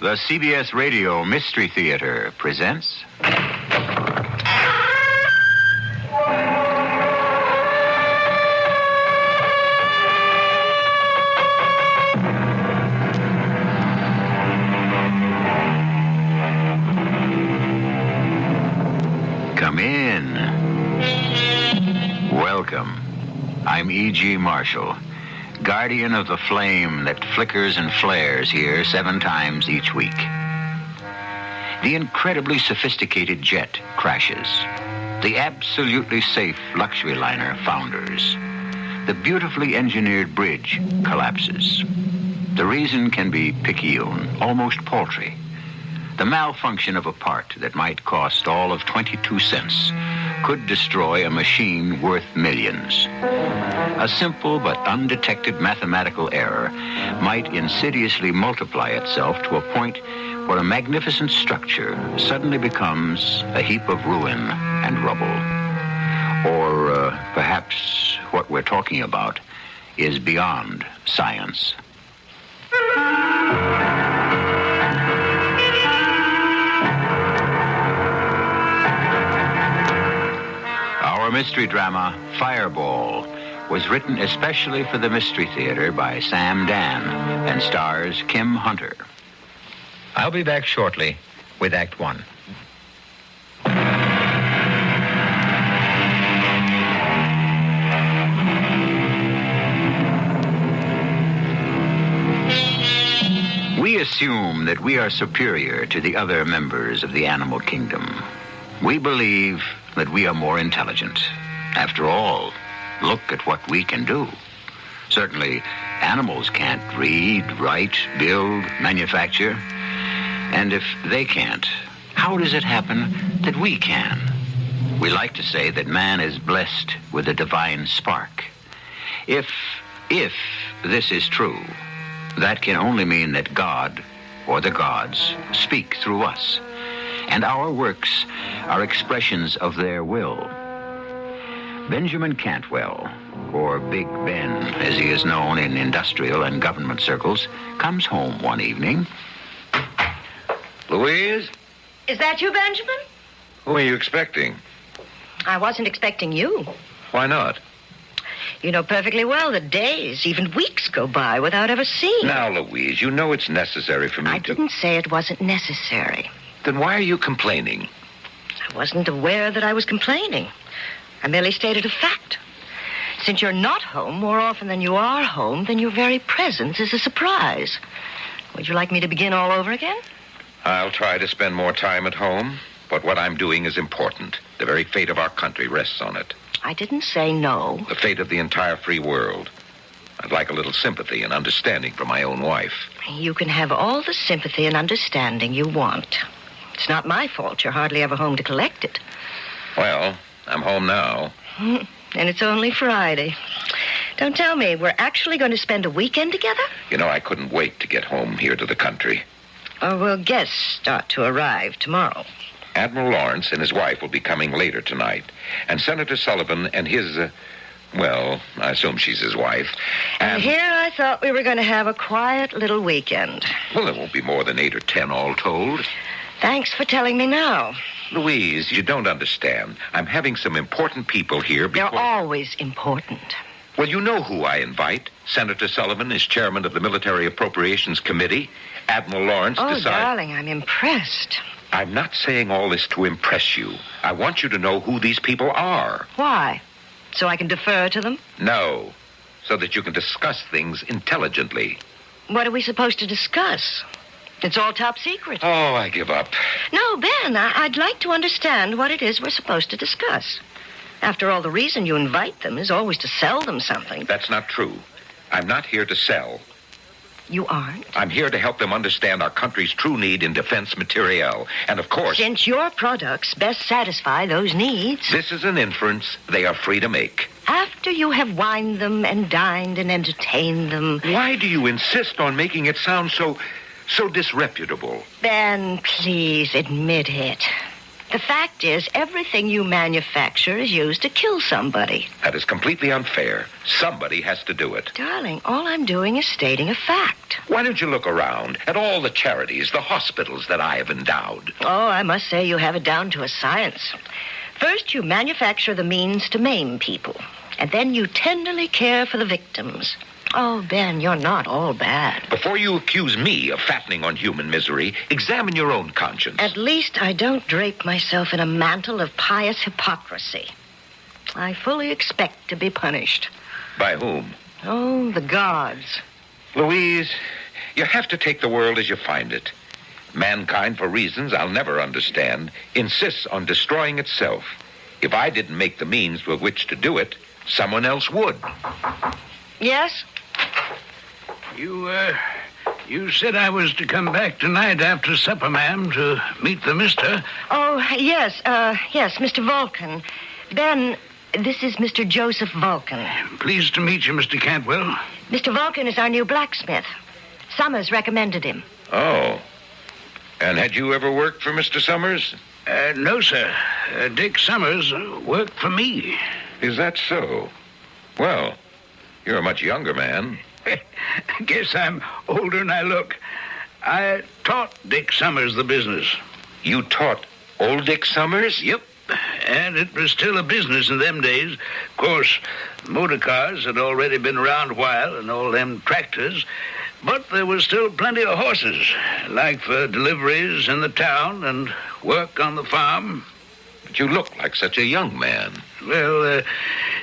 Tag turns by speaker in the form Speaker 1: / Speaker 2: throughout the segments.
Speaker 1: The CBS Radio Mystery Theater presents... Come in. Welcome. I'm E.G. Marshall, guardian of the flame that flickers and flares here 7 times each week. The incredibly sophisticated jet crashes. The absolutely safe luxury liner founders. The beautifully engineered bridge collapses. The reason can be picayune, almost paltry. The malfunction of a part that might cost all of 22 cents could destroy a machine worth millions. A simple but undetected mathematical error might insidiously multiply itself to a point where a magnificent structure suddenly becomes a heap of ruin and rubble. Or perhaps what we're talking about is beyond science. Our mystery drama, Fireball, was written especially for the Mystery Theater by Sam Dan and stars Kim Hunter. I'll be back shortly with Act 1. We assume that we are superior to the other members of the animal kingdom. We believe that we are more intelligent. After all, look at what we can do. Certainly, animals can't read, write, build, manufacture. And if they can't, how does it happen that we can? We like to say that man is blessed with a divine spark. If this is true, that can only mean that God, or the gods, speak through us. And our works are expressions of their will. Benjamin Cantwell, or Big Ben, as he is known in industrial and government circles, comes home one evening.
Speaker 2: Louise?
Speaker 3: Is that you, Benjamin?
Speaker 2: Who are you expecting?
Speaker 3: I wasn't expecting you.
Speaker 2: Why not?
Speaker 3: You know perfectly well that days, even weeks go by without ever seeing
Speaker 2: Now, Louise, you know it's necessary for me
Speaker 3: I didn't say it wasn't necessary.
Speaker 2: Then why are you complaining?
Speaker 3: I wasn't aware that I was complaining. I merely stated a fact. Since you're not home more often than you are home, then your very presence is a surprise. Would you like me to begin all over again?
Speaker 2: I'll try to spend more time at home, but what I'm doing is important. The very fate of our country rests on it.
Speaker 3: I didn't say no.
Speaker 2: The fate of the entire free world. I'd like a little sympathy and understanding from my own wife.
Speaker 3: You can have all the sympathy and understanding you want. It's not my fault you're hardly ever home to collect it.
Speaker 2: Well, I'm home now.
Speaker 3: And it's only Friday. Don't tell me, we're actually going to spend a weekend together?
Speaker 2: You know, I couldn't wait to get home here to the country.
Speaker 3: Well, guests start to arrive tomorrow.
Speaker 2: Admiral Lawrence and his wife will be coming later tonight. And Senator Sullivan and his, I assume she's his wife.
Speaker 3: And here I thought we were going to have a quiet little weekend.
Speaker 2: Well, there won't be more than 8 or 10 all told.
Speaker 3: Thanks for telling me now.
Speaker 2: Louise, you don't understand. I'm having some important people here because...
Speaker 3: They're always important.
Speaker 2: Well, you know who I invite. Senator Sullivan is chairman of the Military Appropriations Committee. Admiral Lawrence decides...
Speaker 3: Oh, darling, I'm impressed.
Speaker 2: I'm not saying all this to impress you. I want you to know who these people are.
Speaker 3: Why? So I can defer to them?
Speaker 2: No, so that you can discuss things intelligently.
Speaker 3: What are we supposed to discuss? It's all top secret.
Speaker 2: Oh, I give up.
Speaker 3: No, Ben, I'd like to understand what it is we're supposed to discuss. After all, the reason you invite them is always to sell them something.
Speaker 2: That's not true. I'm not here to sell.
Speaker 3: You aren't?
Speaker 2: I'm here to help them understand our country's true need in defense materiel. And, of course...
Speaker 3: Since your products best satisfy those needs...
Speaker 2: This is an inference they are free to make.
Speaker 3: After you have wined them and dined and entertained them...
Speaker 2: Why do you insist on making it sound so disreputable?
Speaker 3: Ben, please admit it. The fact is, everything you manufacture is used to kill somebody.
Speaker 2: That is completely unfair. Somebody has to do it.
Speaker 3: Darling, all I'm doing is stating a fact.
Speaker 2: Why don't you look around at all the charities, the hospitals that I have endowed?
Speaker 3: Oh, I must say you have it down to a science. First, you manufacture the means to maim people. And then you tenderly care for the victims. Oh, Ben, you're not all bad.
Speaker 2: Before you accuse me of fattening on human misery, examine your own conscience.
Speaker 3: At least I don't drape myself in a mantle of pious hypocrisy. I fully expect to be punished.
Speaker 2: By whom?
Speaker 3: Oh, the gods.
Speaker 2: Louise, you have to take the world as you find it. Mankind, for reasons I'll never understand, insists on destroying itself. If I didn't make the means with which to do it, someone else would.
Speaker 3: Yes?
Speaker 4: You said I was to come back tonight after supper, ma'am, to meet the mister.
Speaker 3: Oh, yes, Mr. Vulcan. Ben, this is Mr. Joseph Vulcan.
Speaker 4: Pleased to meet you, Mr. Cantwell.
Speaker 3: Mr. Vulcan is our new blacksmith. Summers recommended him.
Speaker 2: Oh. And had you ever worked for Mr. Summers?
Speaker 4: No, sir. Dick Summers worked for me.
Speaker 2: Is that so? Well, you're a much younger man.
Speaker 4: Guess I'm older than I look. I taught Dick Summers the business.
Speaker 2: You taught old Dick Summers?
Speaker 4: Yep. And it was still a business in them days. Of course, motor cars had already been around a while and all them tractors. But there was still plenty of horses, like for deliveries in the town and work on the farm.
Speaker 2: But you look like such a young man.
Speaker 4: Well,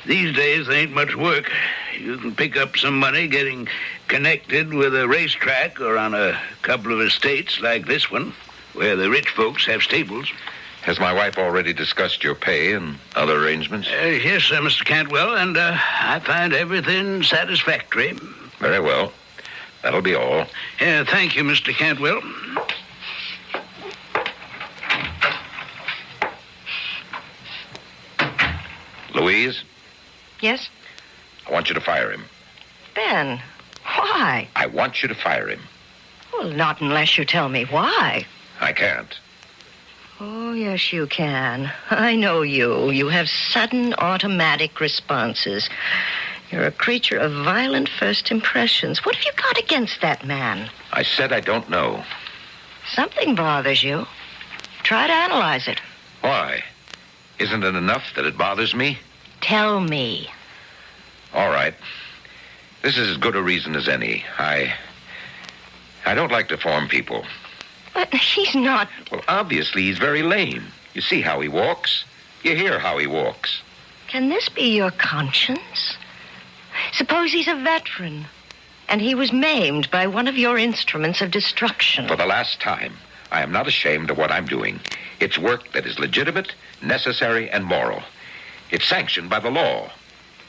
Speaker 4: these days there ain't much work. You can pick up some money getting connected with a racetrack or on a couple of estates like this one, where the rich folks have stables.
Speaker 2: Has my wife already discussed your pay and other arrangements?
Speaker 4: Yes, sir, Mr. Cantwell, and I find everything satisfactory.
Speaker 2: Very well. That'll be all.
Speaker 4: Thank you, Mr. Cantwell.
Speaker 2: Louise,
Speaker 3: Yes?
Speaker 2: I want you to fire him.
Speaker 3: Ben, why?
Speaker 2: I want you to fire him.
Speaker 3: Well, not unless you tell me why.
Speaker 2: I can't.
Speaker 3: Oh, yes, you can. I know you. You have sudden automatic responses. You're a creature of violent first impressions. What have you got against that man?
Speaker 2: I said I don't know.
Speaker 3: Something bothers you. Try to analyze it.
Speaker 2: Why? Isn't it enough that it bothers me?
Speaker 3: Tell me.
Speaker 2: All right. This is as good a reason as any. I don't like to deform people.
Speaker 3: But he's not...
Speaker 2: Well, obviously, he's very lame. You see how he walks. You hear how he walks.
Speaker 3: Can this be your conscience? Suppose he's a veteran, and he was maimed by one of your instruments of destruction.
Speaker 2: For the last time, I am not ashamed of what I'm doing. It's work that is legitimate, necessary, and moral. It's sanctioned by the law.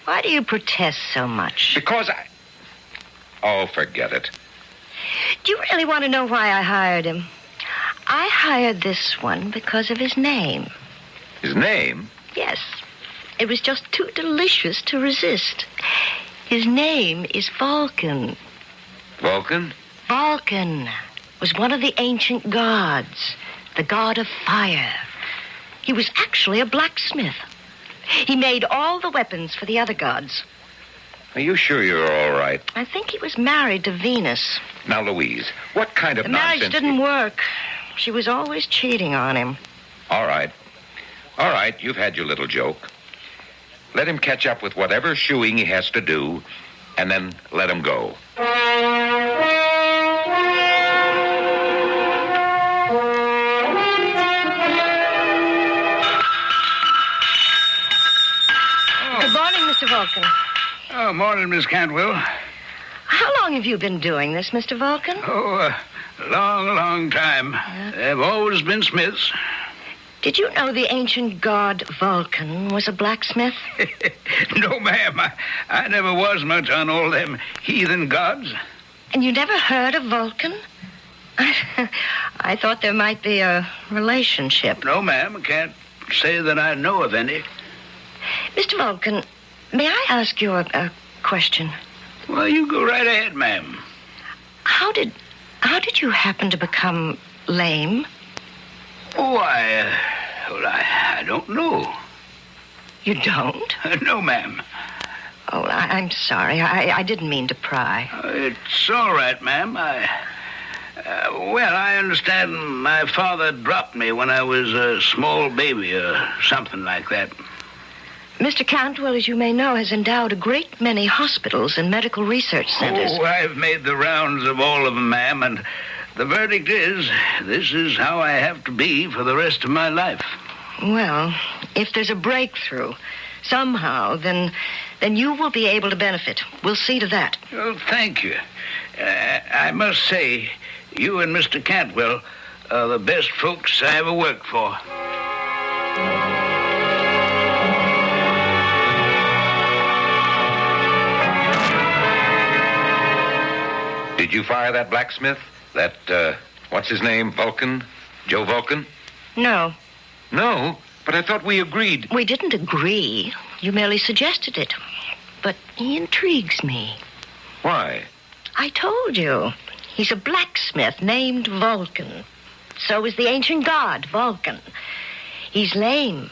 Speaker 3: Why do you protest so much?
Speaker 2: Because I... Oh, forget it.
Speaker 3: Do you really want to know why I hired him? I hired this one because of his name.
Speaker 2: His name?
Speaker 3: Yes. It was just too delicious to resist. His name is Vulcan.
Speaker 2: Vulcan?
Speaker 3: Vulcan was one of the ancient gods, the god of fire. He was actually a blacksmith. He made all the weapons for the other gods.
Speaker 2: Are you sure you're all right?
Speaker 3: I think he was married to Venus.
Speaker 2: Now, Louise, what kind of
Speaker 3: The marriage
Speaker 2: nonsense...
Speaker 3: didn't work. She was always cheating on him.
Speaker 2: All right. All right, you've had your little joke. Let him catch up with whatever shoeing he has to do, and then let him go.
Speaker 3: Good morning, Mr. Vulcan.
Speaker 4: Oh, morning, Miss Cantwell.
Speaker 3: How long have you been doing this, Mr. Vulcan?
Speaker 4: Oh, a long time. They've always been smiths.
Speaker 3: Did you know the ancient god Vulcan was a blacksmith?
Speaker 4: No, ma'am. I never was much on all them heathen gods.
Speaker 3: And you never heard of Vulcan? I thought there might be a relationship.
Speaker 4: No, ma'am. I can't say that I know of any.
Speaker 3: Mr. Vulcan, may I ask you a question?
Speaker 4: Well, you go right ahead, ma'am.
Speaker 3: How did you happen to become lame?
Speaker 4: Oh, Well, I don't know.
Speaker 3: You don't?
Speaker 4: No, ma'am.
Speaker 3: Oh, I'm sorry. I didn't mean to pry.
Speaker 4: It's all right, ma'am. I understand my father dropped me when I was a small baby or something like that.
Speaker 3: Mr. Cantwell, as you may know, has endowed a great many hospitals and medical research centers.
Speaker 4: Oh, I've made the rounds of all of them, ma'am, and the verdict is this is how I have to be for the rest of my life.
Speaker 3: Well, if there's a breakthrough somehow, then you will be able to benefit. We'll see to that.
Speaker 4: Oh, thank you. I must say, you and Mr. Cantwell are the best folks I ever worked for.
Speaker 2: Did you fire that blacksmith? That, what's his name, Vulcan? Joe Vulcan?
Speaker 3: No.
Speaker 2: No, but I thought we agreed.
Speaker 3: We didn't agree. You merely suggested it. But he intrigues me.
Speaker 2: Why?
Speaker 3: I told you. He's a blacksmith named Vulcan. So is the ancient god, Vulcan. He's lame.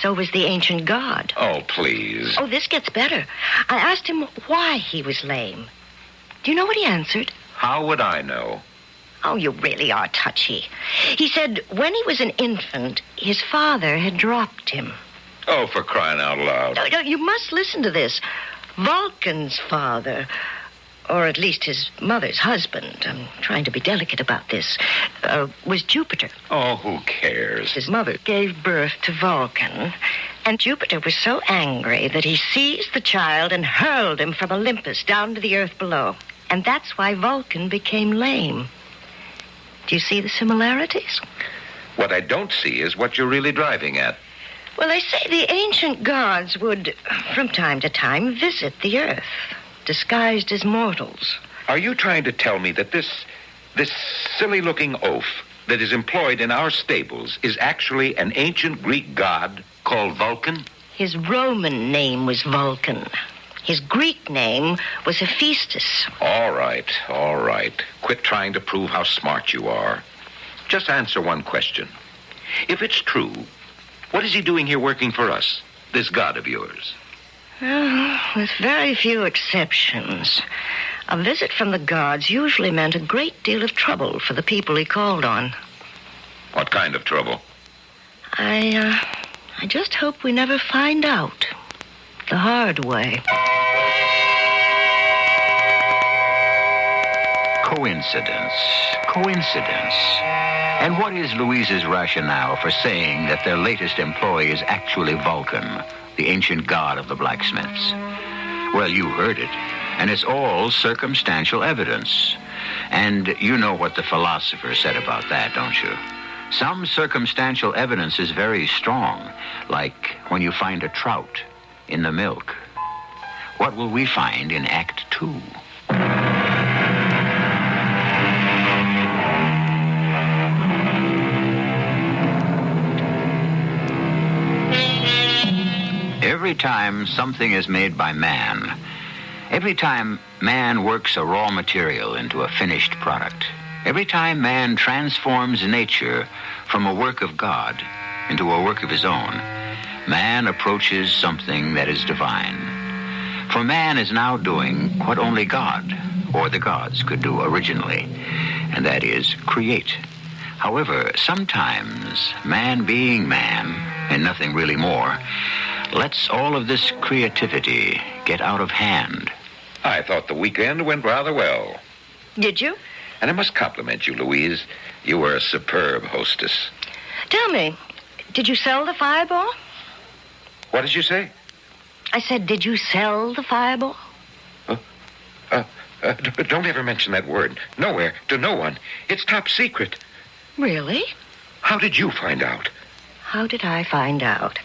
Speaker 3: So was the ancient god.
Speaker 2: Oh, please.
Speaker 3: Oh, this gets better. I asked him why he was lame. Do you know what he answered?
Speaker 2: How would I know?
Speaker 3: Oh, you really are touchy. He said when he was an infant, his father had dropped him.
Speaker 2: Oh, for crying out loud.
Speaker 3: No, you must listen to this. Vulcan's father, or at least his mother's husband, I'm trying to be delicate about this, was Jupiter.
Speaker 2: Oh, who cares?
Speaker 3: His mother gave birth to Vulcan, and Jupiter was so angry that he seized the child and hurled him from Olympus down to the earth below. And that's why Vulcan became lame. Do you see the similarities?
Speaker 2: What I don't see is what you're really driving at.
Speaker 3: Well, they say the ancient gods would, from time to time, visit the earth, disguised as mortals.
Speaker 2: Are you trying to tell me that this silly-looking oaf that is employed in our stables is actually an ancient Greek god called Vulcan?
Speaker 3: His Roman name was Vulcan. His Greek name was Hephaestus.
Speaker 2: All right. Quit trying to prove how smart you are. Just answer one question. If it's true, what is he doing here working for us, this god of yours?
Speaker 3: Well, with very few exceptions. A visit from the gods usually meant a great deal of trouble for the people he called on.
Speaker 2: What kind of trouble?
Speaker 3: I just hope we never find out the hard way.
Speaker 1: Coincidence. And what is Louise's rationale for saying that their latest employee is actually Vulcan, the ancient god of the blacksmiths? Well, you heard it, and it's all circumstantial evidence. And you know what the philosopher said about that, don't you? Some circumstantial evidence is very strong, like when you find a trout in the milk. What will we find in Act 2? Every time something is made by man, every time man works a raw material into a finished product, every time man transforms nature from a work of God into a work of his own, man approaches something that is divine. For man is now doing what only God or the gods could do originally, and that is create. However, sometimes man being man, and nothing really more, lets all of this creativity get out of hand.
Speaker 2: I thought the weekend went rather well.
Speaker 3: Did you?
Speaker 2: And I must compliment you, Louise. You were a superb hostess.
Speaker 3: Tell me, did you sell the Fireball?
Speaker 2: What did you say?
Speaker 3: I said, did you sell the Fireball?
Speaker 2: Don't ever mention that word. Nowhere, to no one. It's top secret.
Speaker 3: Really?
Speaker 2: How did you find out?
Speaker 3: How did I find out?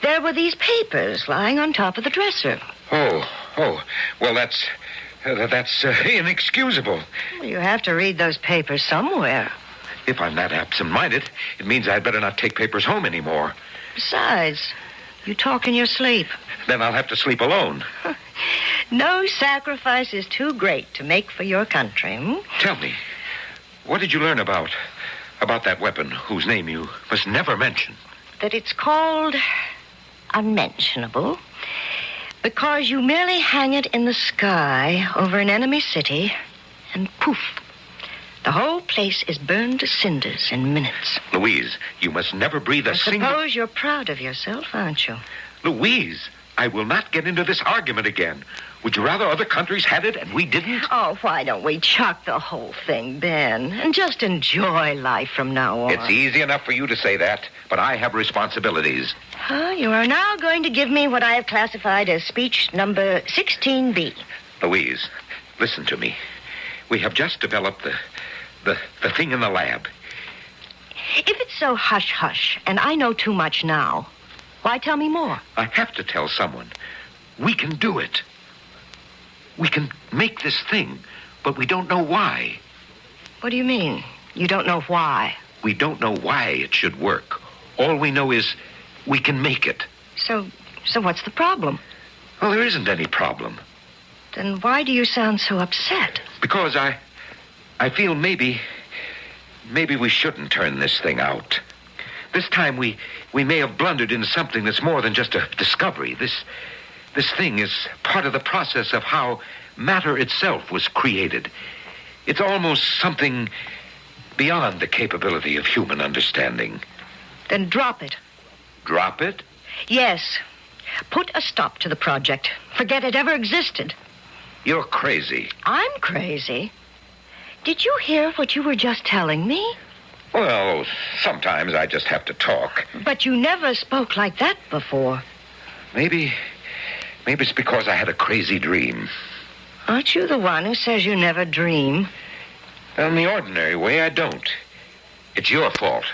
Speaker 3: There were these papers lying on top of the dresser.
Speaker 2: Oh. Well, that's inexcusable.
Speaker 3: Well, you have to read those papers somewhere.
Speaker 2: If I'm that absent-minded, it means I'd better not take papers home anymore.
Speaker 3: Besides, you talk in your sleep.
Speaker 2: Then I'll have to sleep alone.
Speaker 3: No sacrifice is too great to make for your country.
Speaker 2: Tell me, what did you learn about that weapon whose name you must never mention?
Speaker 3: that it's called unmentionable because you merely hang it in the sky over an enemy city, and poof, the whole place is burned to cinders in minutes.
Speaker 2: Louise, you must never breathe a single...
Speaker 3: I suppose you're proud of yourself, aren't you?
Speaker 2: Louise, I will not get into this argument again. Would you rather other countries had it and we didn't?
Speaker 3: Oh, why don't we chuck the whole thing, Ben, and just enjoy life from now on?
Speaker 2: It's easy enough for you to say that, but I have responsibilities.
Speaker 3: You are now going to give me what I have classified as speech number 16B.
Speaker 2: Louise, listen to me. We have just developed the thing in the lab.
Speaker 3: If it's so hush-hush, and I know too much now, why tell me more?
Speaker 2: I have to tell someone. We can do it. We can make this thing, but we don't know why.
Speaker 3: What do you mean? You don't know why?
Speaker 2: We don't know why it should work. All we know is we can make it.
Speaker 3: So what's the problem?
Speaker 2: Well, there isn't any problem.
Speaker 3: Then why do you sound so upset?
Speaker 2: Because I feel maybe we shouldn't turn this thing out. This time we may have blundered into something that's more than just a discovery. This thing is part of the process of how matter itself was created. It's almost something beyond the capability of human understanding.
Speaker 3: Then drop it.
Speaker 2: Drop it?
Speaker 3: Yes. Put a stop to the project. Forget it ever existed.
Speaker 2: You're crazy.
Speaker 3: I'm crazy? Did you hear what you were just telling me?
Speaker 2: Well, sometimes I just have to talk.
Speaker 3: But you never spoke like that before.
Speaker 2: Maybe it's because I had a crazy dream.
Speaker 3: Aren't you the one who says you never dream?
Speaker 2: In the ordinary way, I don't. It's your fault.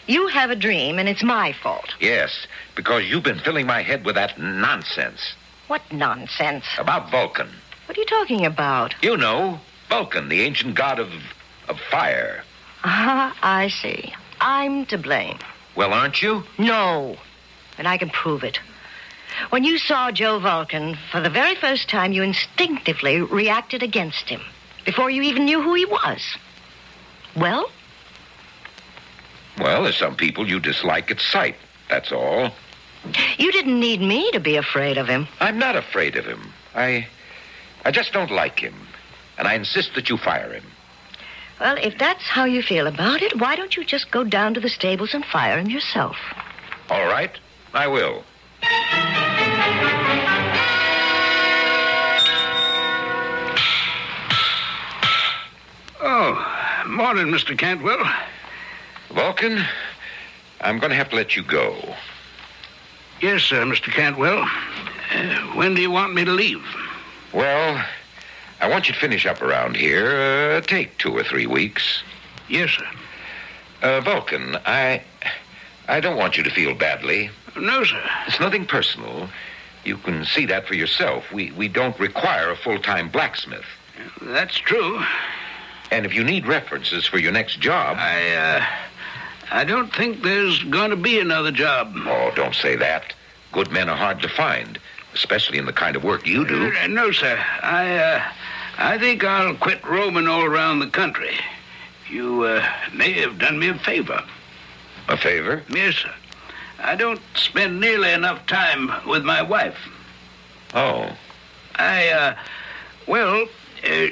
Speaker 3: You have a dream, and it's my fault.
Speaker 2: Yes, because you've been filling my head with that nonsense.
Speaker 3: What nonsense?
Speaker 2: About Vulcan.
Speaker 3: What are you talking about?
Speaker 2: You know, Vulcan, the ancient god of fire.
Speaker 3: I see. I'm to blame.
Speaker 2: Well, aren't you?
Speaker 3: No, and I can prove it. When you saw Joe Vulcan, for the very first time, you instinctively reacted against him, before you even knew who he was. Well?
Speaker 2: Well, there's some people you dislike at sight, that's all.
Speaker 3: You didn't need me to be afraid of him.
Speaker 2: I'm not afraid of him. I just don't like him, and I insist that you fire him.
Speaker 3: Well, if that's how you feel about it, why don't you just go down to the stables and fire him yourself?
Speaker 2: All right, I will.
Speaker 4: Oh, morning, Mr. Cantwell.
Speaker 2: Vulcan, I'm going to have to let you go.
Speaker 4: Yes, sir, Mr. Cantwell. When do you want me to leave?
Speaker 2: Well, I want you to finish up around here. Take 2 or 3 weeks.
Speaker 4: Yes, sir.
Speaker 2: Vulcan, I don't want you to feel badly.
Speaker 4: No, sir.
Speaker 2: It's nothing personal. You can see that for yourself. We don't require a full-time blacksmith.
Speaker 4: That's true.
Speaker 2: And if you need references for your next job...
Speaker 4: I don't think there's going to be another job.
Speaker 2: Oh, don't say that. Good men are hard to find, especially in the kind of work you do.
Speaker 4: No, sir. I think I'll quit roaming all around the country. You may have done me a favor.
Speaker 2: A favor?
Speaker 4: Yes, sir. I don't spend nearly enough time with my wife.
Speaker 2: Oh.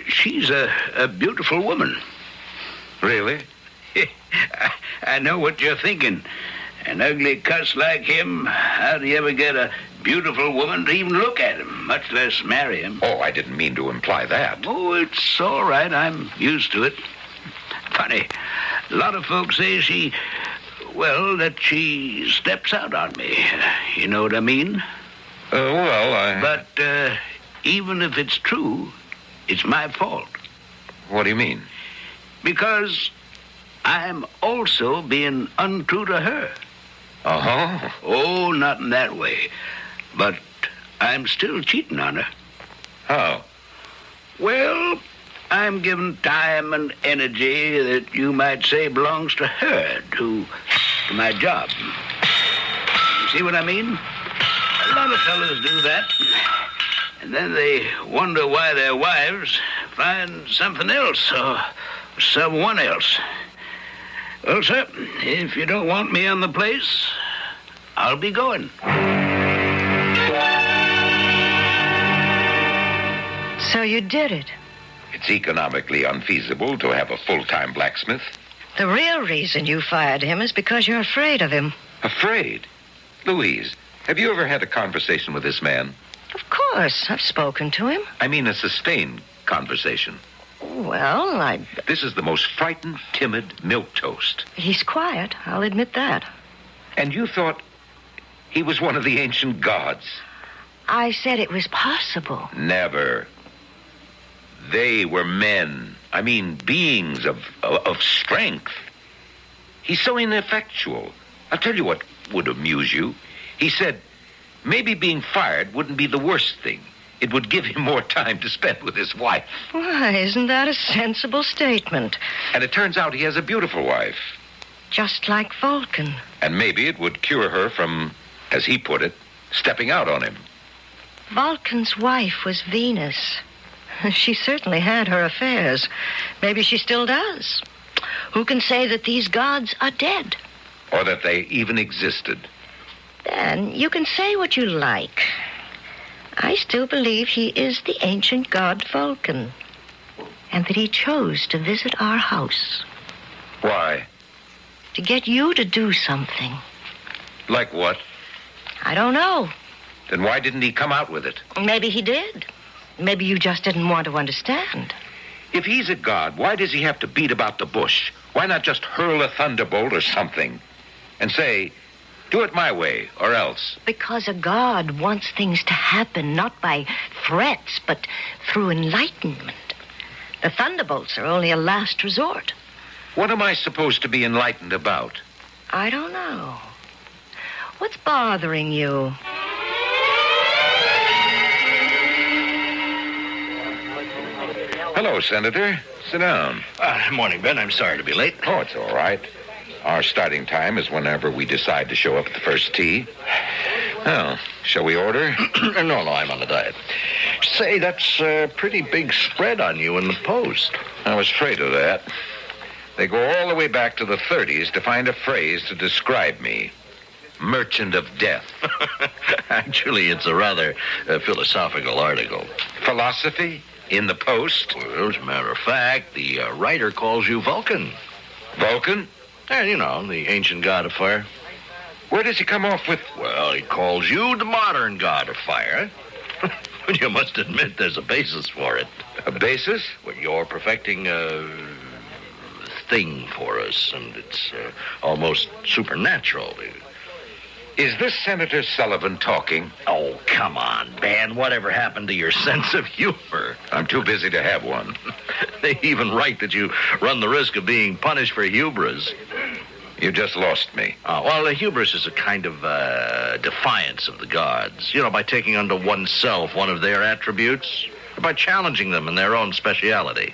Speaker 4: She's a beautiful woman.
Speaker 2: Really?
Speaker 4: I know what you're thinking. An ugly cuss like him, how do you ever get a beautiful woman to even look at him, much less marry him?
Speaker 2: Oh, I didn't mean to imply that.
Speaker 4: Oh, it's all right. I'm used to it. Funny. A lot of folks say that she steps out on me. You know what I mean? But even if it's true, it's my fault.
Speaker 2: What do you mean?
Speaker 4: Because I'm also being untrue to her.
Speaker 2: Uh-huh.
Speaker 4: Oh, not in that way. But I'm still cheating on her.
Speaker 2: How?
Speaker 4: Well, I'm giving time and energy that you might say belongs to her, to my job. You see what I mean? A lot of fellas do that. And then they wonder why their wives find something else or someone else. Well, sir, if you don't want me on the place, I'll be going.
Speaker 3: So you did it.
Speaker 2: It's economically unfeasible to have a full-time blacksmith.
Speaker 3: The real reason you fired him is because you're afraid of him.
Speaker 2: Afraid? Louise, have you ever had a conversation with this man?
Speaker 3: Of course, I've spoken to him.
Speaker 2: I mean a sustained conversation.
Speaker 3: Well,
Speaker 2: This is the most frightened, timid milquetoast.
Speaker 3: He's quiet, I'll admit that.
Speaker 2: And you thought he was one of the ancient gods?
Speaker 3: I said it was possible.
Speaker 2: Never. They were men. I mean, beings of strength. He's so ineffectual. I'll tell you what would amuse you. He said, maybe being fired wouldn't be the worst thing. It would give him more time to spend with his wife.
Speaker 3: Why, isn't that a sensible statement?
Speaker 2: And it turns out he has a beautiful wife.
Speaker 3: Just like Vulcan.
Speaker 2: And maybe it would cure her from, as he put it, stepping out on him.
Speaker 3: Vulcan's wife was Venus. She certainly had her affairs. Maybe she still does. Who can say that these gods are dead?
Speaker 2: Or that they even existed.
Speaker 3: Dan, you can say what you like. I still believe he is the ancient god Vulcan. And that he chose to visit our house.
Speaker 2: Why?
Speaker 3: To get you to do something.
Speaker 2: Like what?
Speaker 3: I don't know.
Speaker 2: Then why didn't he come out with it?
Speaker 3: Maybe he did. Maybe you just didn't want to understand.
Speaker 2: If he's a god, why does he have to beat about the bush? Why not just hurl a thunderbolt or something? And say, do it my way, or else.
Speaker 3: Because a god wants things to happen, not by threats, but through enlightenment. The thunderbolts are only a last resort.
Speaker 2: What am I supposed to be enlightened about?
Speaker 3: I don't know. What's bothering you?
Speaker 2: Hello, Senator. Sit down.
Speaker 5: Morning, Ben. I'm sorry to be late.
Speaker 2: Oh, it's all right. Our starting time is whenever we decide to show up at the first tee. Well, shall we order?
Speaker 5: No, I'm on a diet. Say, that's a pretty big spread on you in the Post.
Speaker 2: I was afraid of that. They go all the way back to the 30s to find a phrase to describe me. Merchant of death.
Speaker 5: Actually, it's a rather philosophical article.
Speaker 2: Philosophy? In the Post?
Speaker 5: Well, as a matter of fact, the writer calls you Vulcan.
Speaker 2: Vulcan?
Speaker 5: And, you know, the ancient god of fire.
Speaker 2: Where does he come off with?
Speaker 5: Well, he calls you the modern god of fire. But you must admit there's a basis for it.
Speaker 2: A basis?
Speaker 5: Well, you're perfecting a thing for us, and it's almost supernatural.
Speaker 2: Is this Senator Sullivan talking?
Speaker 5: Oh, come on, Ben. Whatever happened to your sense of humor?
Speaker 2: I'm too busy to have one.
Speaker 5: They even write that you run the risk of being punished for hubris.
Speaker 2: You just lost me.
Speaker 5: Well, the hubris is a kind of defiance of the gods. You know, by taking unto oneself one of their attributes, or by challenging them in their own speciality.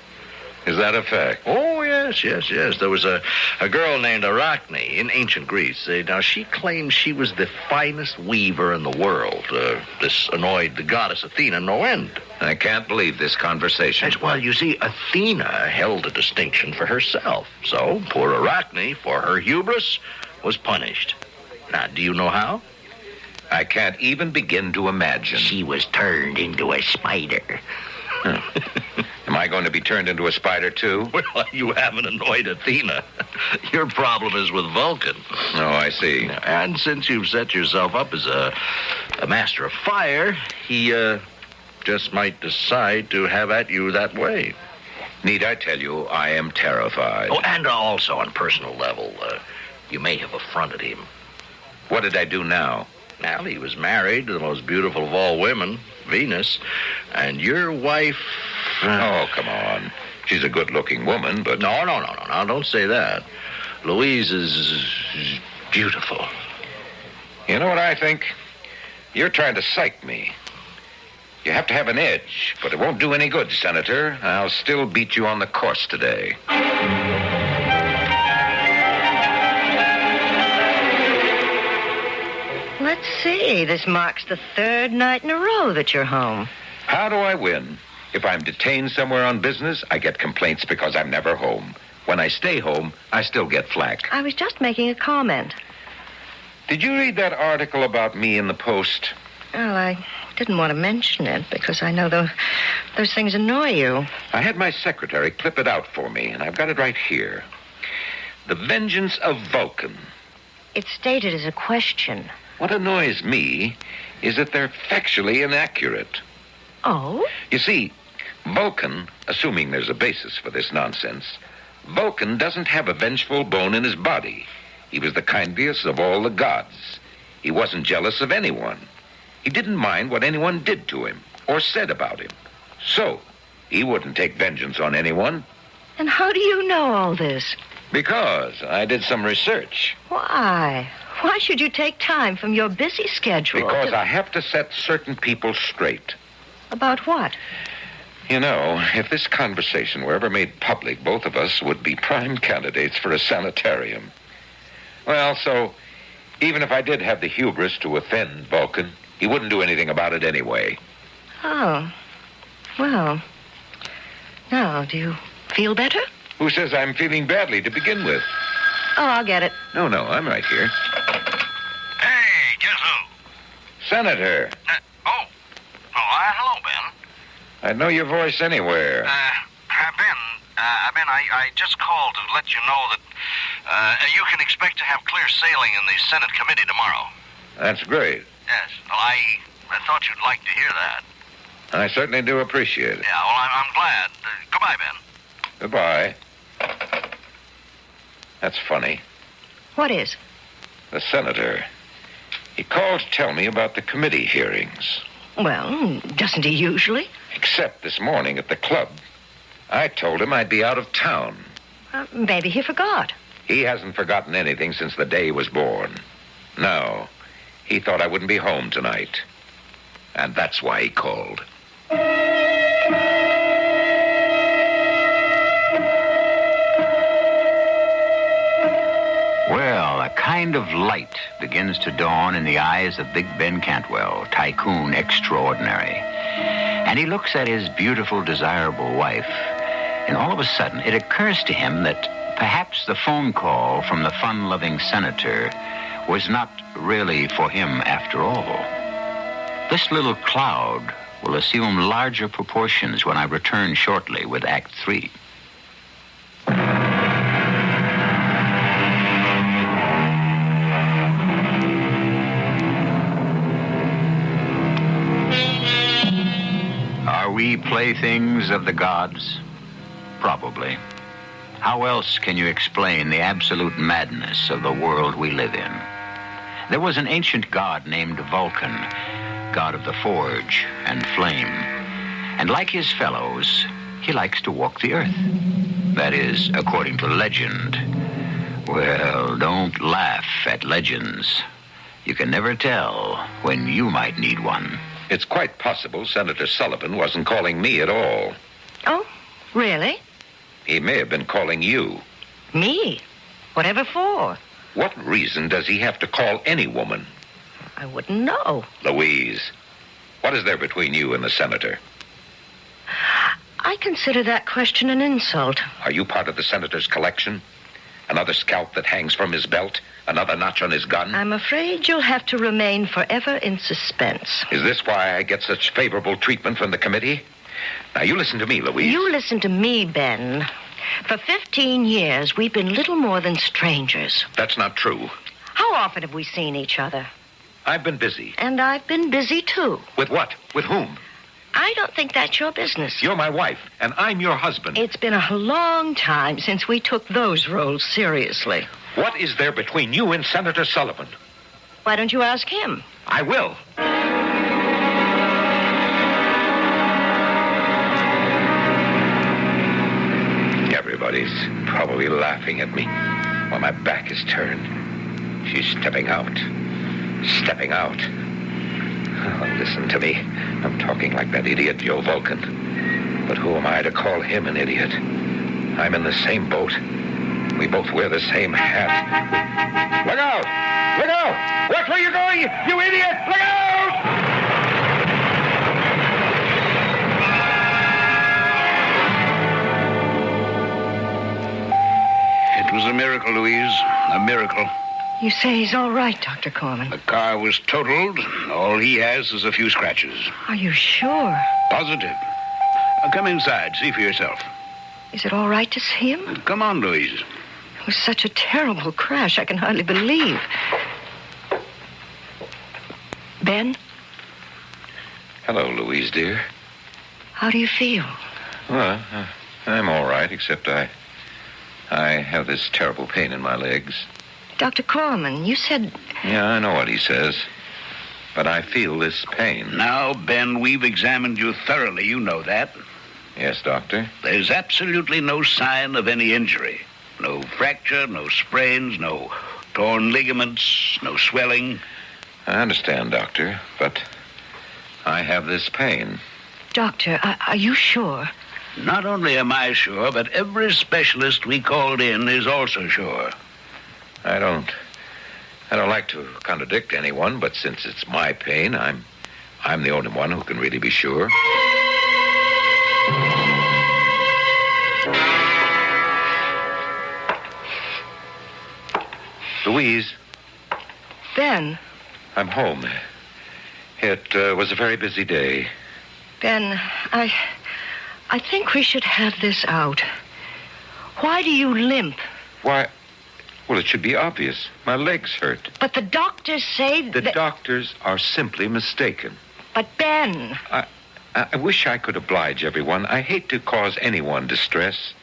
Speaker 2: Is that a fact?
Speaker 5: Oh, yes. There was a girl named Arachne in ancient Greece. Now, she claimed she was the finest weaver in the world. This annoyed the goddess Athena no end.
Speaker 2: I can't believe this conversation.
Speaker 5: Well, you see, Athena held a distinction for herself. So, poor Arachne, for her hubris, was punished. Now, do you know how?
Speaker 2: I can't even begin to imagine.
Speaker 5: She was turned into a spider.
Speaker 2: Am I going to be turned into a spider, too?
Speaker 5: Well, you haven't annoyed Athena. Your problem is with Vulcan.
Speaker 2: Oh, I see.
Speaker 5: And since you've set yourself up as a master of fire, he just might decide to have at you that way.
Speaker 2: Need I tell you, I am terrified.
Speaker 5: Oh, and also on personal level, you may have affronted him.
Speaker 2: What did I do now?
Speaker 5: Well, he was married to the most beautiful of all women, Venus, and your wife...
Speaker 2: Oh, come on. She's a good-looking woman, but...
Speaker 5: No, don't say that. Louise is beautiful.
Speaker 2: You know what I think? You're trying to psych me. You have to have an edge, but it won't do any good, Senator. I'll still beat you on the course today.
Speaker 3: Let's see. This marks the third night in a row that you're home.
Speaker 2: How do I win? If I'm detained somewhere on business, I get complaints because I'm never home. When I stay home, I still get flack.
Speaker 3: I was just making a comment.
Speaker 2: Did you read that article about me in the Post?
Speaker 3: Well, I didn't want to mention it because I know those things annoy you.
Speaker 2: I had my secretary clip it out for me, and I've got it right here. The Vengeance of Vulcan.
Speaker 3: It's stated as a question.
Speaker 2: What annoys me is that they're factually inaccurate.
Speaker 3: Oh?
Speaker 2: You see, Vulcan, assuming there's a basis for this nonsense, Vulcan doesn't have a vengeful bone in his body. He was the kindliest of all the gods. He wasn't jealous of anyone. He didn't mind what anyone did to him or said about him. So, he wouldn't take vengeance on anyone.
Speaker 3: And how do you know all this?
Speaker 2: Because I did some research.
Speaker 3: Why? Why should you take time from your busy schedule?
Speaker 2: Because I have to set certain people straight.
Speaker 3: About what?
Speaker 2: You know, if this conversation were ever made public, both of us would be prime candidates for a sanitarium. Well, so, even if I did have the hubris to offend Vulcan, he wouldn't do anything about it anyway.
Speaker 3: Oh. Well. Now, do you feel better?
Speaker 2: Who says I'm feeling badly to begin with?
Speaker 3: Oh, I'll get it.
Speaker 2: No, I'm right here.
Speaker 5: Hey, guess who?
Speaker 2: Senator.
Speaker 5: Hello, Ben.
Speaker 2: I'd know your voice anywhere.
Speaker 5: Ben, I just called to let you know that you can expect to have clear sailing in the Senate committee tomorrow.
Speaker 2: That's great.
Speaker 5: Yes. Well, I thought you'd like to hear that.
Speaker 2: I certainly do appreciate it.
Speaker 5: Yeah, well, I'm glad. Goodbye, Ben.
Speaker 2: Goodbye. That's funny.
Speaker 3: What is?
Speaker 2: The senator. He called to tell me about the committee hearings.
Speaker 3: Well, doesn't he usually?
Speaker 2: Except this morning at the club. I told him I'd be out of town.
Speaker 3: Maybe he forgot.
Speaker 2: He hasn't forgotten anything since the day he was born. No, he thought I wouldn't be home tonight. And that's why he called.
Speaker 1: Well, a kind of light begins to dawn in the eyes of Big Ben Cantwell, tycoon extraordinary. And he looks at his beautiful, desirable wife, and all of a sudden it occurs to him that perhaps the phone call from the fun-loving senator was not really for him after all. This little cloud will assume larger proportions when I return shortly with Act 3. Are we playthings of the gods? Probably. How else can you explain the absolute madness of the world we live in? There was an ancient god named Vulcan, god of the forge and flame. And like his fellows, he likes to walk the earth. That is, according to legend. Well, don't laugh at legends. You can never tell when you might need one.
Speaker 2: It's quite possible Senator Sullivan wasn't calling me at all.
Speaker 3: Oh, really?
Speaker 2: He may have been calling you.
Speaker 3: Me? Whatever for?
Speaker 2: What reason does he have to call any woman?
Speaker 3: I wouldn't know.
Speaker 2: Louise, what is there between you and the senator?
Speaker 3: I consider that question an insult.
Speaker 2: Are you part of the senator's collection? Another scalp that hangs from his belt? Another notch on his gun?
Speaker 3: I'm afraid you'll have to remain forever in suspense.
Speaker 2: Is this why I get such favorable treatment from the committee? Now, you listen to me, Louise.
Speaker 3: You listen to me, Ben. For 15 years, we've been little more than strangers.
Speaker 2: That's not true.
Speaker 3: How often have we seen each other?
Speaker 2: I've been busy.
Speaker 3: And I've been busy, too.
Speaker 2: With what? With whom?
Speaker 3: I don't think that's your business.
Speaker 2: You're my wife, and I'm your husband.
Speaker 3: It's been a long time since we took those roles seriously.
Speaker 2: What is there between you and Senator Sullivan?
Speaker 3: Why don't you ask him?
Speaker 2: I will. Everybody's probably laughing at me while my back is turned. She's stepping out. Stepping out. Oh, listen to me. I'm talking like that idiot Joe Vulcan. But who am I to call him an idiot? I'm in the same boat. We both wear the same hat. Look out! Look out! Watch where you're going, you idiot! Look out!
Speaker 4: was a miracle, Louise. A miracle.
Speaker 3: You say he's all right, Dr. Corman?
Speaker 4: The car was totaled. All he has is a few scratches.
Speaker 3: Are you sure?
Speaker 4: Positive. Come inside. See for yourself.
Speaker 3: Is it all right to see him?
Speaker 4: Come on, Louise.
Speaker 3: It was such a terrible crash, I can hardly believe. Ben?
Speaker 2: Hello, Louise, dear.
Speaker 3: How do you feel?
Speaker 2: Well, I'm all right, except I have this terrible pain in my legs.
Speaker 3: Dr. Corman, you said...
Speaker 2: Yeah, I know what he says. But I feel this pain.
Speaker 4: Now, Ben, we've examined you thoroughly. You know that.
Speaker 2: Yes, Doctor?
Speaker 4: There's absolutely no sign of any injury. No fracture, no sprains, no torn ligaments, no swelling.
Speaker 2: I understand, Doctor, but I have this pain.
Speaker 3: Doctor, are you sure?
Speaker 4: Not only am I sure, but every specialist we called in is also sure.
Speaker 2: I don't like to contradict anyone, but since it's my pain, I'm the only one who can really be sure. Louise.
Speaker 3: Ben.
Speaker 2: I'm home. It was a very busy day.
Speaker 3: Ben, I think we should have this out. Why do you limp?
Speaker 2: Why? Well, it should be obvious. My legs hurt.
Speaker 3: But the doctors say
Speaker 2: The doctors are simply mistaken.
Speaker 3: But Ben...
Speaker 2: I wish I could oblige everyone. I hate to cause anyone distress.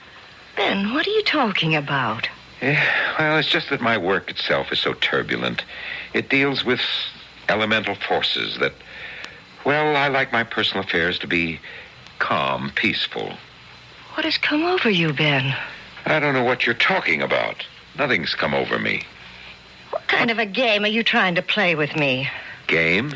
Speaker 3: Ben, what are you talking about?
Speaker 2: Well, it's just that my work itself is so turbulent. It deals with elemental forces that... Well, I like my personal affairs to be calm, peaceful.
Speaker 3: What has come over you, Ben?
Speaker 2: I don't know what you're talking about. Nothing's come over me.
Speaker 3: What kind of a game are you trying to play with me?
Speaker 2: Game?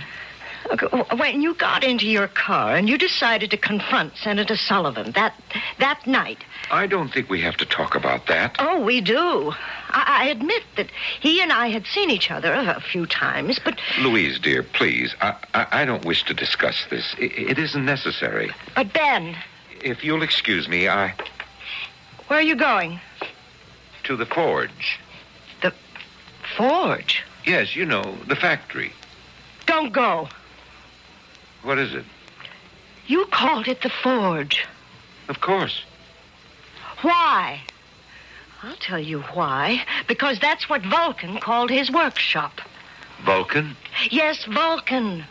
Speaker 3: Look, when you got into your car and you decided to confront Senator Sullivan that night...
Speaker 2: I don't think we have to talk about that.
Speaker 3: Oh, we do. I admit that he and I had seen each other a few times, but...
Speaker 2: Louise, dear, please. I don't wish to discuss this. It isn't necessary.
Speaker 3: But, Ben...
Speaker 2: If you'll excuse me,
Speaker 3: Where are you going?
Speaker 2: To the forge.
Speaker 3: The forge?
Speaker 2: Yes, you know, the factory.
Speaker 3: Don't go.
Speaker 2: What is it?
Speaker 3: You called it the forge.
Speaker 2: Of course.
Speaker 3: Why? I'll tell you why. Because that's what Vulcan called his workshop.
Speaker 2: Vulcan?
Speaker 3: Yes, Vulcan.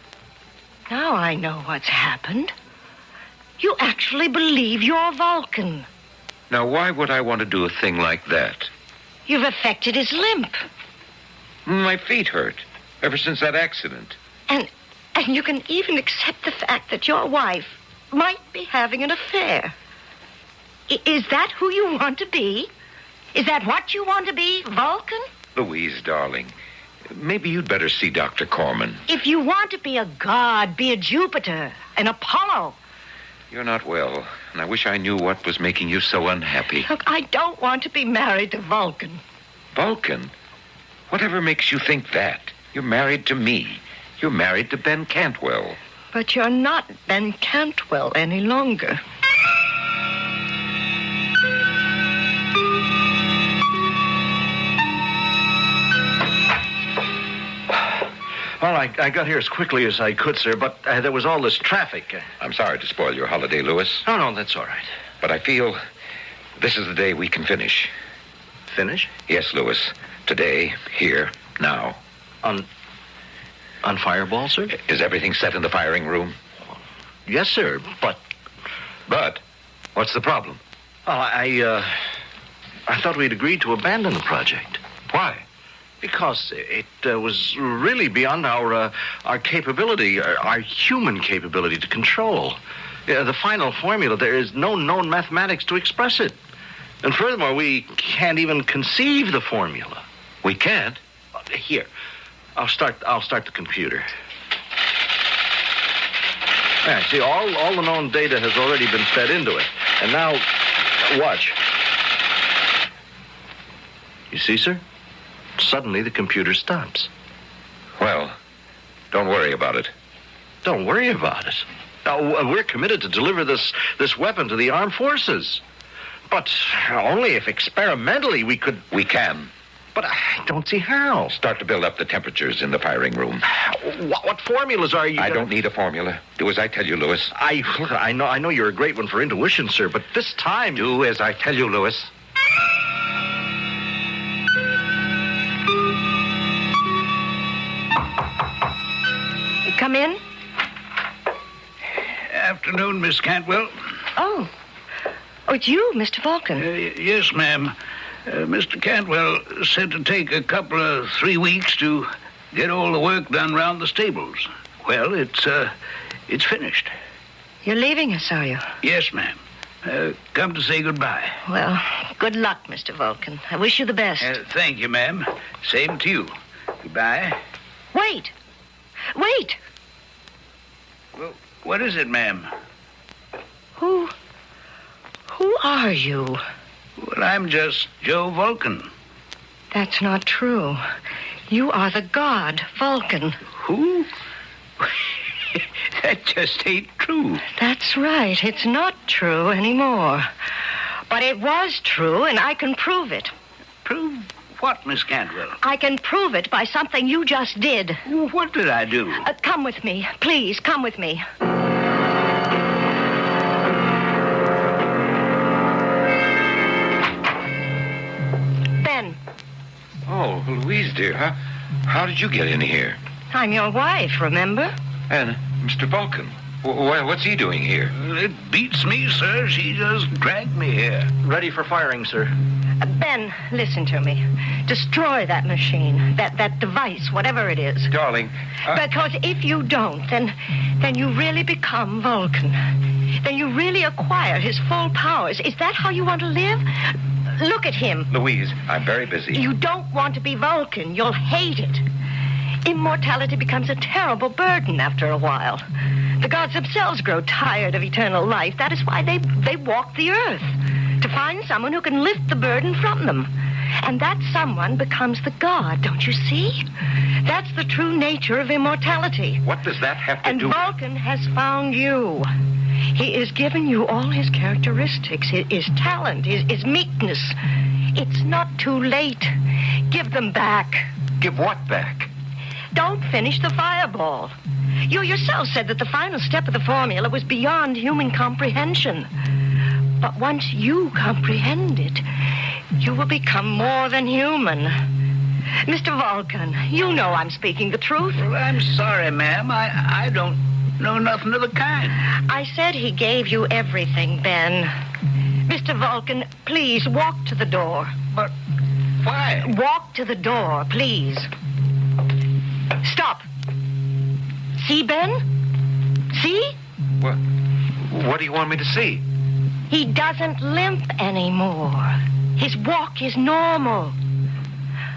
Speaker 3: Now I know what's happened. You actually believe you're Vulcan.
Speaker 2: Now, why would I want to do a thing like that?
Speaker 3: You've affected his limp.
Speaker 2: My feet hurt ever since that accident.
Speaker 3: And you can even accept the fact that your wife might be having an affair. Is that who you want to be? Is that what you want to be, Vulcan?
Speaker 2: Louise, darling, maybe you'd better see Dr. Corman.
Speaker 3: If you want to be a god, be a Jupiter, an Apollo.
Speaker 2: You're not well, and I wish I knew what was making you so unhappy.
Speaker 3: Look, I don't want to be married to Vulcan.
Speaker 2: Vulcan? Whatever makes you think that? You're married to me. You're married to Ben Cantwell.
Speaker 3: But you're not Ben Cantwell any longer.
Speaker 5: Well, I got here as quickly as I could, sir, but there was all this traffic.
Speaker 2: I'm sorry to spoil your holiday, Louis.
Speaker 5: No, that's all right.
Speaker 2: But I feel this is the day we can finish.
Speaker 5: Finish?
Speaker 2: Yes, Louis. Today, here, now.
Speaker 5: On Fireball, sir?
Speaker 2: Is everything set in the firing room?
Speaker 5: Yes, sir, but...
Speaker 2: But? What's the problem?
Speaker 5: Well, I thought we'd agreed to abandon the project.
Speaker 2: Why?
Speaker 5: Because it was really beyond our capability, our human capability to control. The final formula, there is no known mathematics to express it. And furthermore, we can't even conceive the formula.
Speaker 2: We can't?
Speaker 5: Here, I'll start the computer. Yeah, see, all the known data has already been fed into it. And now, watch. You see, sir? Suddenly, the computer stops.
Speaker 2: Well, don't worry about it.
Speaker 5: Don't worry about it. Now, we're committed to deliver this weapon to the armed forces. But only if experimentally we could...
Speaker 2: We can.
Speaker 5: But I don't see how.
Speaker 2: Start to build up the temperatures in the firing room.
Speaker 5: What formulas are you...
Speaker 2: I don't need a formula. Do as I tell you, Lewis.
Speaker 5: I know you're a great one for intuition, sir, but this time...
Speaker 2: Do as I tell you, Lewis.
Speaker 3: Come in.
Speaker 4: Afternoon, Miss Cantwell.
Speaker 3: Oh, it's you, Mr. Vulcan.
Speaker 4: Yes, ma'am. Mr. Cantwell said to take a couple of 3 weeks to get all the work done round the stables. Well, it's finished.
Speaker 3: You're leaving us, are you?
Speaker 4: Yes, ma'am. Come to say goodbye.
Speaker 3: Well, good luck, Mr. Vulcan. I wish you the best.
Speaker 4: Thank you, ma'am. Same to you. Goodbye.
Speaker 3: Wait!
Speaker 4: Well, what is it, ma'am?
Speaker 3: Who are you?
Speaker 4: Well, I'm just Joe Vulcan.
Speaker 3: That's not true. You are the god, Vulcan.
Speaker 4: Who? That just ain't true.
Speaker 3: That's right. It's not true anymore. But it was true, and I can prove it.
Speaker 4: Prove what, Miss Cantwell?
Speaker 3: I can prove it by something you just did.
Speaker 4: What did I do?
Speaker 3: Come with me. Please, come with me. Ben.
Speaker 2: Oh, Louise, dear. How did you get in here?
Speaker 3: I'm your wife, remember?
Speaker 2: And Mr. Vulcan. What's he doing here?
Speaker 4: It beats me, sir. She just dragged me here.
Speaker 5: Ready for firing, sir.
Speaker 3: Ben, listen to me. Destroy that machine, that device, whatever it is.
Speaker 2: Darling.
Speaker 3: Because if you don't, then you really become Vulcan. Then you really acquire his full powers. Is that how you want to live? Look at him.
Speaker 2: Louise, I'm very busy.
Speaker 3: You don't want to be Vulcan. You'll hate it. Immortality becomes a terrible burden after a while. The gods themselves grow tired of eternal life. That is why they walk the earth, to find someone who can lift the burden from them. And that someone becomes the god, don't you see? That's the true nature of immortality.
Speaker 2: What does that have to do
Speaker 3: with... And Vulcan has found you. He has given you all his characteristics, his talent, his meekness. It's not too late. Give them back.
Speaker 2: Give what back?
Speaker 3: Don't finish the fireball. You yourself said that the final step of the formula was beyond human comprehension. But once you comprehend it, you will become more than human. Mr. Vulcan, you know I'm speaking the truth.
Speaker 4: Well, I'm sorry, ma'am. I don't know nothing of the kind.
Speaker 3: I said he gave you everything, Ben. Mr. Vulcan, please walk to the door.
Speaker 4: But why?
Speaker 3: Walk to the door, please. Stop. See, Ben? See?
Speaker 2: What do you want me to see?
Speaker 3: He doesn't limp anymore. His walk is normal.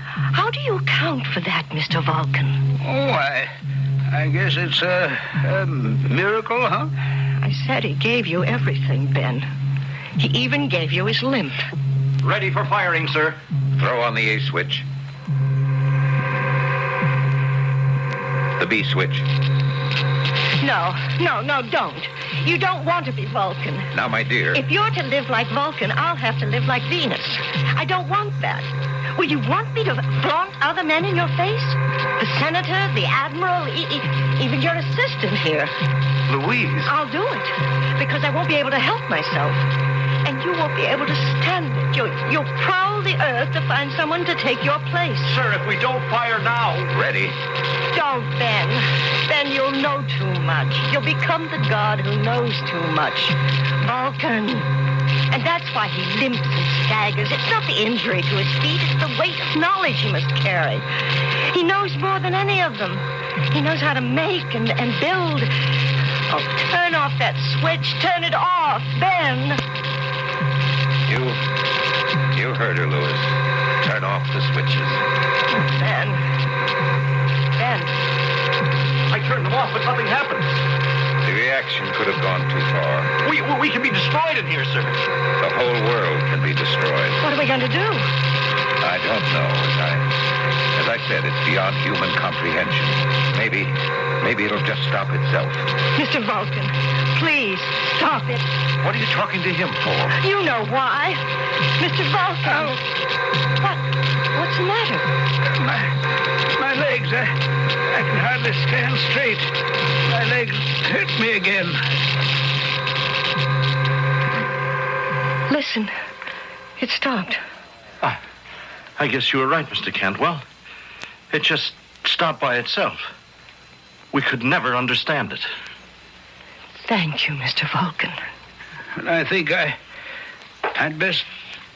Speaker 3: How do you account for that, Mr. Vulcan?
Speaker 4: Oh, I guess it's a miracle, huh?
Speaker 3: I said he gave you everything, Ben. He even gave you his limp.
Speaker 5: Ready for firing, sir.
Speaker 2: Throw on the A switch. The B switch.
Speaker 3: No, don't. You don't want to be Vulcan.
Speaker 2: Now, my dear.
Speaker 3: If you're to live like Vulcan, I'll have to live like Venus. I don't want that. Will you want me to flaunt other men in your face? The senator, the admiral, even your assistant here.
Speaker 2: Louise.
Speaker 3: I'll do it, because I won't be able to help myself. And you won't be able to stand it. You'll prowl the earth to find someone to take your place.
Speaker 5: Sir, if we don't fire now...
Speaker 2: Ready.
Speaker 3: Don't, Ben. Then you'll know too much. You'll become the god who knows too much. Vulcan. And that's why he limps and staggers. It's not the injury to his feet. It's the weight of knowledge he must carry. He knows more than any of them. He knows how to make and build. Oh, turn off that switch. Turn it off, Ben.
Speaker 2: You heard her, Lewis. Turn off the switches.
Speaker 3: Ben.
Speaker 5: I turned them off, but nothing happened.
Speaker 2: The reaction could have gone too far.
Speaker 5: We can be destroyed in here, sir.
Speaker 2: The whole world can be destroyed.
Speaker 3: What are we going to do?
Speaker 2: I don't know. As I said, it's beyond human comprehension. Maybe it'll just stop itself.
Speaker 3: Mr. Vulcan, please, stop. Stop it.
Speaker 5: What are you talking to him for?
Speaker 3: You know why. Mr. Vulcan. What's the matter?
Speaker 4: My legs, I can hardly stand straight. My legs hurt me again.
Speaker 3: Listen. It stopped.
Speaker 5: I guess you were right, Mr. Cantwell. It just stopped by itself. We could never understand it.
Speaker 3: Thank you, Mr. Vulcan.
Speaker 4: And I think I'd best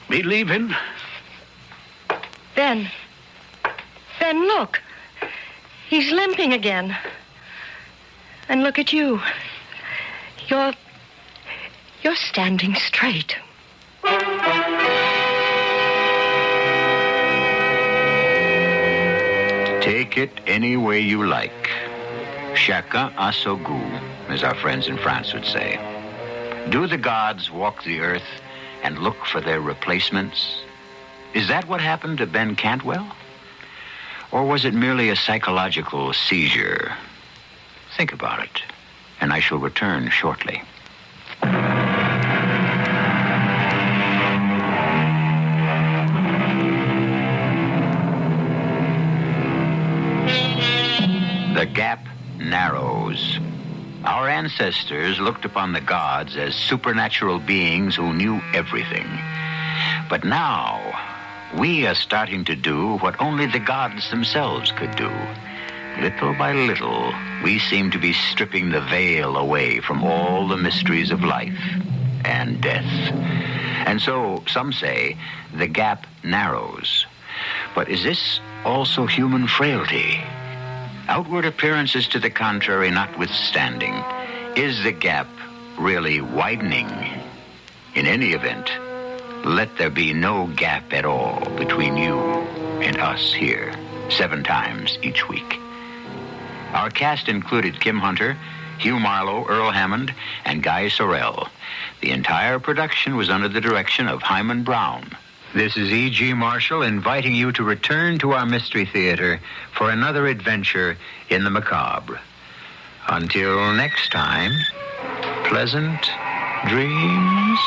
Speaker 4: be leaving.
Speaker 3: Ben, look. He's limping again. And look at you. You're standing straight.
Speaker 1: Take it any way you like. Chacun a son goût, as our friends in France would say. Do the gods walk the earth and look for their replacements? Is that what happened to Ben Cantwell? Or was it merely a psychological seizure? Think about it, and I shall return shortly. The gap narrows. Our ancestors looked upon the gods as supernatural beings who knew everything. But now, we are starting to do what only the gods themselves could do. Little by little, we seem to be stripping the veil away from all the mysteries of life and death. And so, some say, the gap narrows. But is this also human frailty? Outward appearances to the contrary notwithstanding, is the gap really widening? In any event, let there be no gap at all between you and us here, 7 times each week. Our cast included Kim Hunter, Hugh Marlowe, Earl Hammond, and Guy Sorrell. The entire production was under the direction of Hyman Brown. This is E.G. Marshall inviting you to return to our Mystery Theater for another adventure in the macabre. Until next time, pleasant dreams.